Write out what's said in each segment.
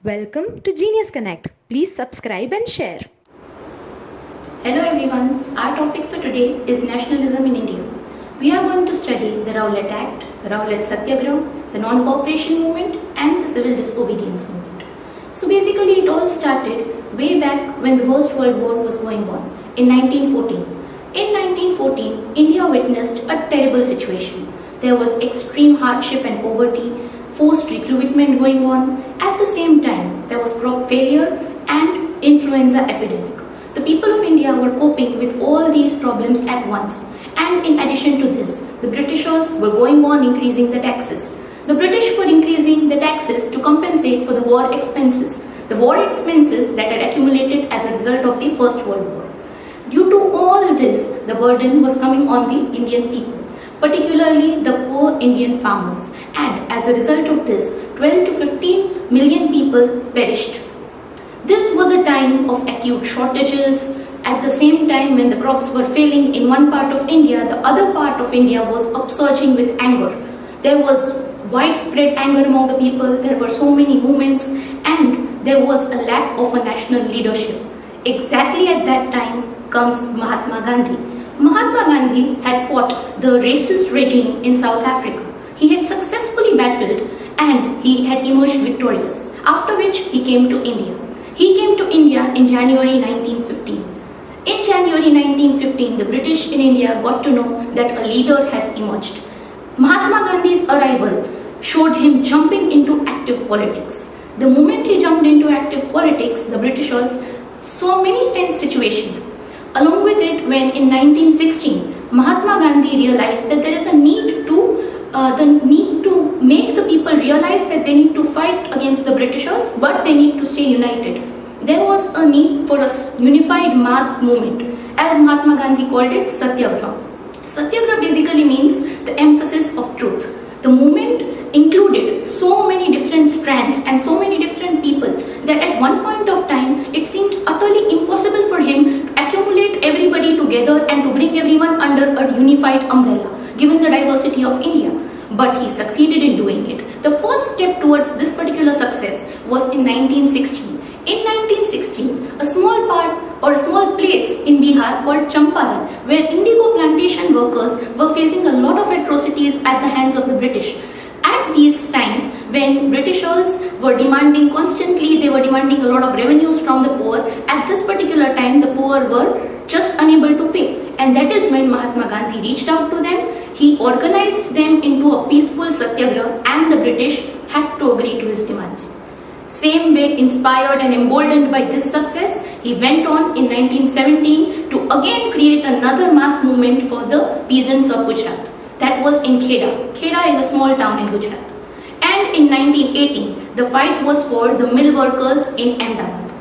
Welcome to Genius Connect. Please subscribe and share. Hello everyone, our topic for today is nationalism in India. We are going to study the Rowlatt Act, the Rowlatt Satyagraha, the non-cooperation movement and the civil disobedience movement. So basically it all started way back when the First World War was going on in 1914. In 1914, India witnessed a terrible situation. There was extreme hardship and poverty, forced recruitment going on. At the same time, there was crop failure and influenza epidemic. The people of India were coping with all these problems at once. And in addition to this, the Britishers were going on increasing the taxes. The British were increasing the taxes to compensate for the war expenses. The war expenses that had accumulated as a result of the First World War. Due to all this, the burden was coming on the Indian people, particularly the poor Indian farmers. And as a result of this, 12 to 15 million people perished. This was a time of acute shortages. At the same time, when the crops were failing in one part of India, the other part of India was upsurging with anger. There was widespread anger among the people, there were so many movements, and there was a lack of a national leadership. Exactly at that time comes Mahatma Gandhi. Mahatma Gandhi had fought the racist regime in South Africa. He had successfully battled and he had emerged victorious, after which he came to India. He came to India in January 1915. In January 1915, the British in India got to know that a leader has emerged. Mahatma Gandhi's arrival showed him jumping into active politics. The moment he jumped into active politics, the Britishers saw many tense situations. Along with it, when in 1916, Mahatma Gandhi realized that there is a need to make the people realize that they need to fight against the Britishers, but they need to stay united. There was a need for a unified mass movement, as Mahatma Gandhi called it, Satyagraha. Satyagraha basically means the emphasis of truth. The movement included so many different strands and so many different people that at one point of time it seemed utterly impossible for him to accumulate everybody together and to bring everyone under a unified umbrella, given the diversity of India. But he succeeded in doing it. The first step towards this particular success was in 1916. In 1916, a small place in Bihar called Champaran, where indigo plantation workers were facing a lot of atrocities at the hands of the British. At these times, when Britishers were demanding constantly, they were demanding a lot of revenues from the poor. At this particular time, the poor were just unable to pay. And that is when Mahatma Gandhi reached out to them. He organized them into a peaceful satyagraha and the British had to agree to his demands. Same way, inspired and emboldened by this success, he went on in 1917 to again create another mass movement for the peasants of Gujarat. That was in Kheda. Kheda is a small town in Gujarat. And in 1918, the fight was for the mill workers in Ahmedabad.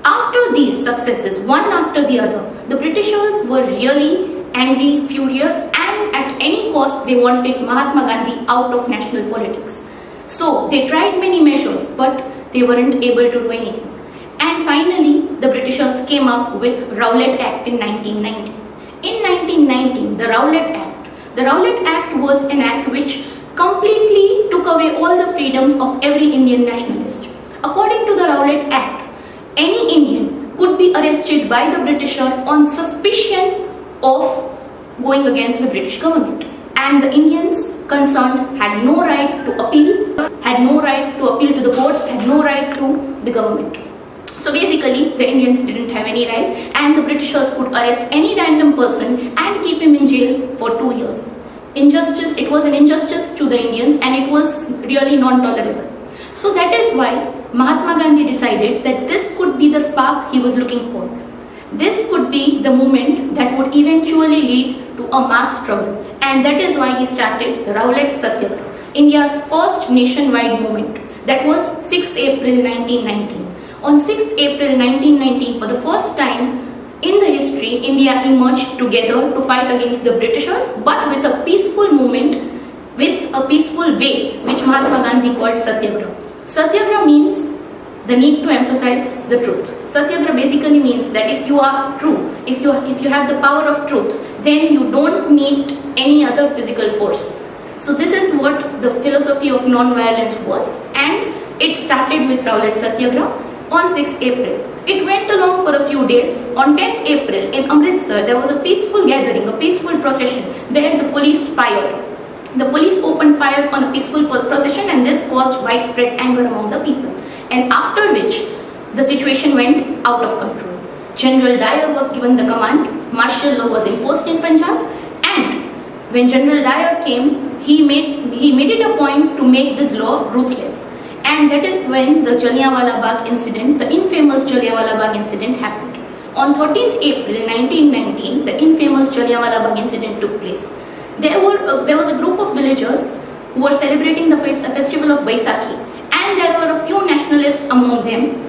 After these successes, one after the other, the Britishers were really angry, furious, and at any cost they wanted Mahatma Gandhi out of national politics. So they tried many measures, but they weren't able to do anything. And finally, the Britishers came up with Rowlatt Act in 1919. In 1919, the Rowlatt Act. The Rowlatt Act was an act which completely took away all the freedoms of every Indian nationalist. According to the Rowlatt Act, any Indian could be arrested by the Britisher on suspicion of going against the British government. And the Indians concerned had no right to appeal, had no right to appeal to the courts, had no right to the government. So basically, the Indians didn't have any right, and the Britishers could arrest any random person and keep him in jail for 2 years. Injustice, it was an injustice to the Indians and it was really non-tolerable. So that is why Mahatma Gandhi decided that this could be the spark he was looking for. This could be the movement that would eventually lead to a mass struggle, and that is why he started the Rowlatt Satyagraha, India's first nationwide movement. That was 6th April 1919. On 6th April 1919, for the first time in the history, India emerged together to fight against the Britishers, but with a peaceful movement, with a peaceful way, which Mahatma Gandhi called Satyagraha. Satyagraha means the need to emphasize the truth. Satyagraha basically means that if you are true, if you have the power of truth, then you don't need any other physical force. So this is what the philosophy of non-violence was, and It started with Rowlatt Satyagraha on 6th April. It went along for a few days. On 10th April in Amritsar, there was a peaceful gathering, a peaceful procession where the police fired. The police opened fire on a peaceful procession, and this caused widespread anger among the people. And after which, the situation went out of control. General Dyer was given the command, martial law was imposed in Punjab, and when General Dyer came, he made it a point to make this law ruthless. And that is when the Jallianwala Bagh incident, the infamous Jallianwala Bagh incident happened. On 13th April 1919, the infamous Jallianwala Bagh incident took place. There was a group of villagers who were celebrating the festival of Baisakhi, and there were a few nationalists among them.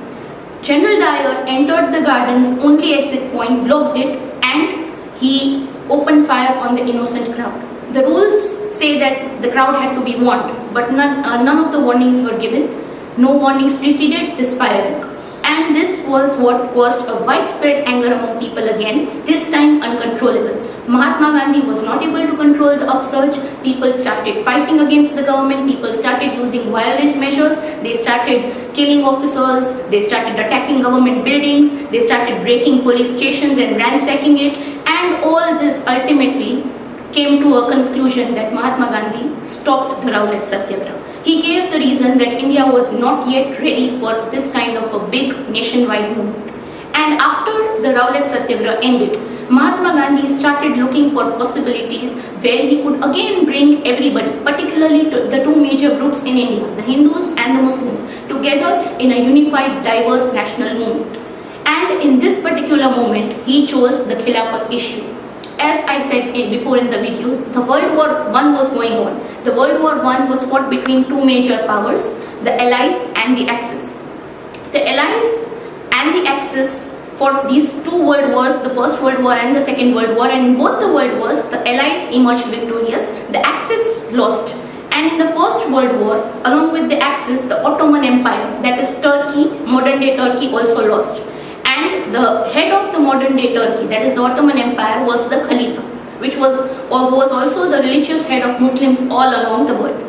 General Dyer entered the garden's only exit point, blocked it, and he opened fire on the innocent crowd. The rules say that the crowd had to be warned, but none of the warnings were given. No warnings preceded this firing. And this was what caused a widespread anger among people again, this time uncontrollable. Mahatma Gandhi was not able to control the upsurge. People started fighting against the government. People started using violent measures. They started killing officers. They started attacking government buildings. They started breaking police stations and ransacking it. And all this ultimately came to a conclusion that Mahatma Gandhi stopped the Rowlatt Satyagraha. He gave the reason that India was not yet ready for this kind of a big nationwide movement. And after the Rowlatt Satyagraha ended, Mahatma Gandhi started looking for possibilities where he could again bring everybody, particularly to the two major groups in India, the Hindus and the Muslims, together in a unified, diverse national movement. And in this particular moment, he chose the Khilafat issue. As I said before in the video, the World War I was going on. The World War I was fought between two major powers, the Allies and the Axis. The Allies and the Axis fought these two world wars, the First World War and the Second World War, and in both the world wars, the Allies emerged victorious, the Axis lost. And in the First World War, along with the Axis, the Ottoman Empire, that is Turkey, modern day Turkey, also lost. And the head of the modern day Turkey, that is the Ottoman Empire, was the Khalifa, who was also the religious head of Muslims all along the world.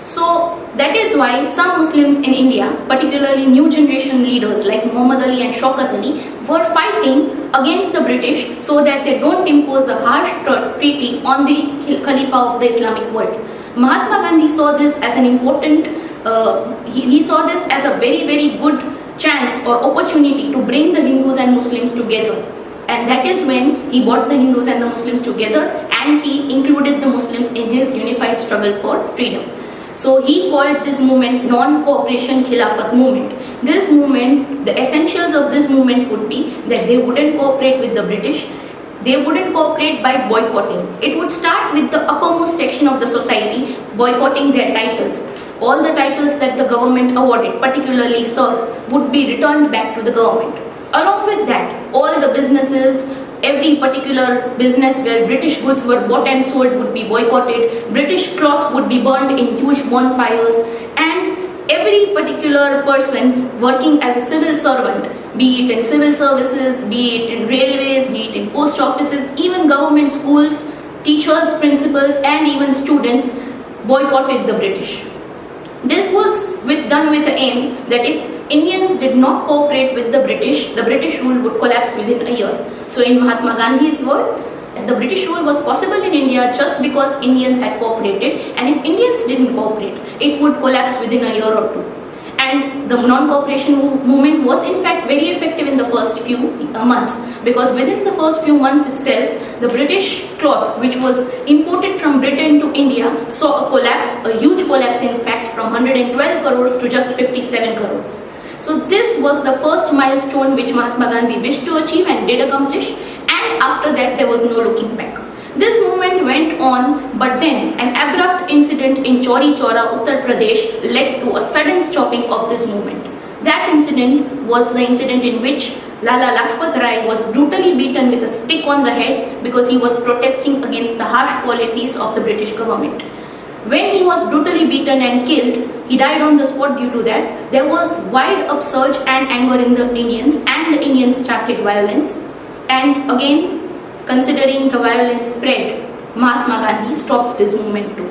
So that is why some Muslims in India, particularly new generation leaders like Muhammad Ali and Shaukat Ali, were fighting against the British so that they don't impose a harsh treaty on the Khalifa of the Islamic world. Mahatma Gandhi saw this as an important, he saw this as a very, very good chance or opportunity to bring the Hindus and Muslims together. And that is when he brought the Hindus and the Muslims together, and he included the Muslims in his unified struggle for freedom. So he called this movement non-cooperation Khilafat movement. This movement, the essentials of this movement would be that they wouldn't cooperate with the British. They wouldn't cooperate by boycotting. It would start with the uppermost section of the society boycotting their titles. All the titles that the government awarded, particularly Sir, would be returned back to the government. Along with that, all the businesses, every particular business where British goods were bought and sold would be boycotted. British cloth would be burned in huge bonfires, and every particular person working as a civil servant, be it in civil services, be it in railways, be it in post offices, even government schools, teachers, principals, and even students boycotted the British. This was done with the aim that if Indians did not cooperate with the British rule would collapse within a year. So in Mahatma Gandhi's word, the British rule was possible in India just because Indians had cooperated, and if Indians didn't cooperate, it would collapse within a year or two. And the non-cooperation movement was in fact very effective in the first few months, because within the first few months itself, the British cloth, which was imported from Britain to India, saw a collapse, a huge collapse in fact, from 112 crores to just 57 crores. So this was the first milestone which Mahatma Gandhi wished to achieve and did accomplish, and after that there was no looking back. This movement went on, but then an abrupt incident in Chauri Chaura, Uttar Pradesh led to a sudden stopping of this movement. That incident was the incident in which Lala Lajpat Rai was brutally beaten with a stick on the head because he was protesting against the harsh policies of the British government. When he was brutally beaten and killed, he died on the spot due to that. There was wide upsurge and anger in the Indians, and the Indians started violence. And again, considering the violence spread, Mahatma Gandhi stopped this movement too.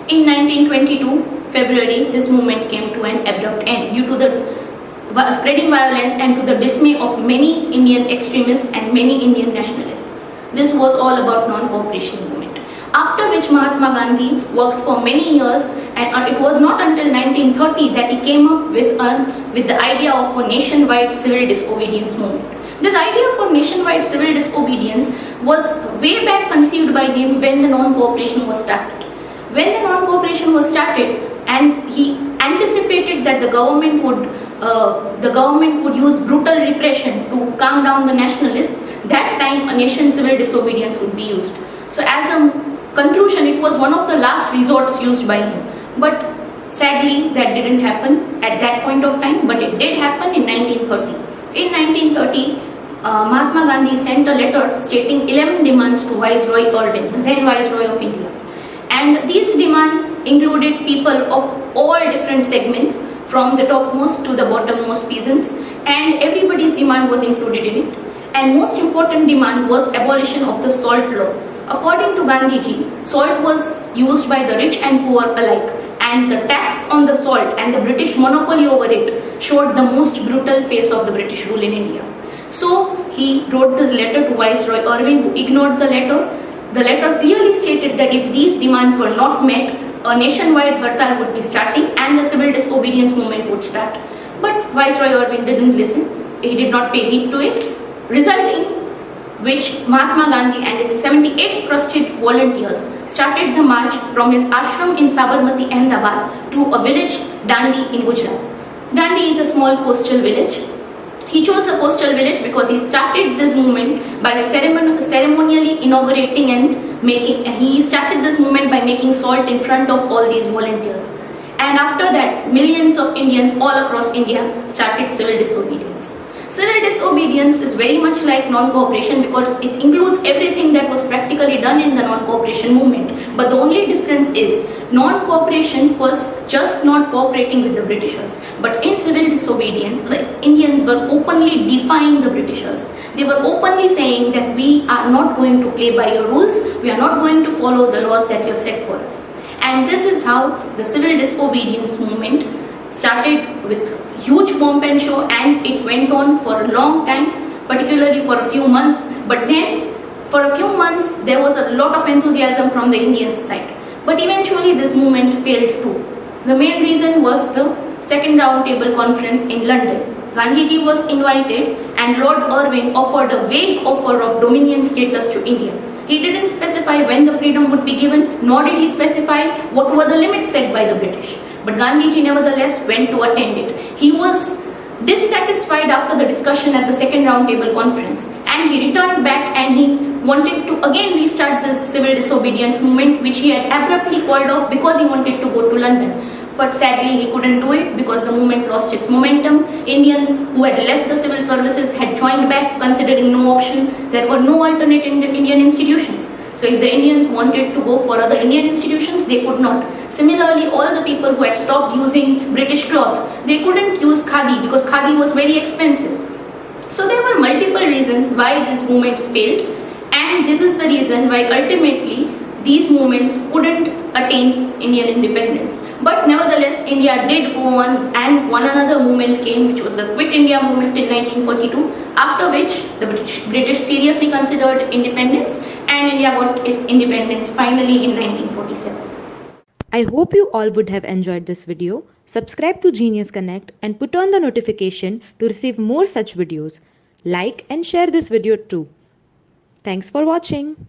In 1922, February, this movement came to an abrupt end due to the spreading violence and to the dismay of many Indian extremists and many Indian nationalists. This was all about non-cooperation movement. After which Mahatma Gandhi worked for many years, and it was not until 1930 that he came up with the idea of a nationwide civil disobedience movement. This idea for nationwide civil disobedience was way back conceived by him when the non-cooperation was started. When the non-cooperation was started, and he anticipated that the government would use brutal repression to calm down the nationalists, that time a nation civil disobedience would be used. So as a conclusion, it was one of the last resorts used by him. But sadly, that didn't happen at that point of time, but it did happen in 1930. In 1930, Mahatma Gandhi sent a letter stating 11 demands to Viceroy Irwin, the then Viceroy of India. And these demands included people of all different segments, from the topmost to the bottommost peasants, and everybody's demand was included in it. And most important demand was abolition of the salt law. According to Gandhiji, salt was used by the rich and poor alike, and the tax on the salt and the British monopoly over it showed the most brutal face of the British rule in India. So he wrote this letter to Viceroy Irwin, who ignored the letter. The letter clearly stated that if these demands were not met, a nationwide hartal would be starting and the civil disobedience movement would start. But Viceroy Irwin didn't listen. He did not pay heed to it, resulting which Mahatma Gandhi and his 78 trusted volunteers started the march from his ashram in Sabarmati, Ahmedabad to a village, Dandi, in Gujarat. Dandi is a small coastal village. He chose a coastal village because he started this movement by ceremonially inaugurating and he started this movement by making salt in front of all these volunteers. And after that, millions of Indians all across India started civil disobedience. Civil disobedience is very much like non-cooperation because it includes everything that was practically done in the non-cooperation movement. But the only difference is non-cooperation was just not cooperating with the Britishers. But in civil disobedience, the Indians were openly defying the Britishers. They were openly saying that we are not going to play by your rules, we are not going to follow the laws that you have set for us. And this is how the civil disobedience movement started with huge pomp and show, and it went on for a long time, particularly for a few months. But then for a few months there was a lot of enthusiasm from the Indian side. But eventually this movement failed too. The main reason was the second round table conference in London. Gandhiji was invited and Lord Irwin offered a vague offer of dominion status to India. He didn't specify when the freedom would be given, nor did he specify what were the limits set by the British. But Gandhiji nevertheless went to attend it. He was dissatisfied after the discussion at the second roundtable conference, and he returned back and he wanted to again restart this civil disobedience movement, which he had abruptly called off because he wanted to go to London. But sadly he couldn't do it because the movement lost its momentum. Indians who had left the civil services had joined back, considering no option. There were no alternate Indian institutions. So if the Indians wanted to go for other Indian institutions, they could not. Similarly, all the people who had stopped using British cloth, they couldn't use khadi because khadi was very expensive. So there were multiple reasons why these movements failed, and this is the reason why ultimately these movements couldn't attain Indian independence. But nevertheless, India did go on, and one another movement came, which was the Quit India movement in 1942, after which the British seriously considered independence, and India got its independence finally in 1947. I hope you all would have enjoyed this video. Subscribe to Genius Connect and put on the notification to receive more such videos. Like and share this video too. Thanks for watching.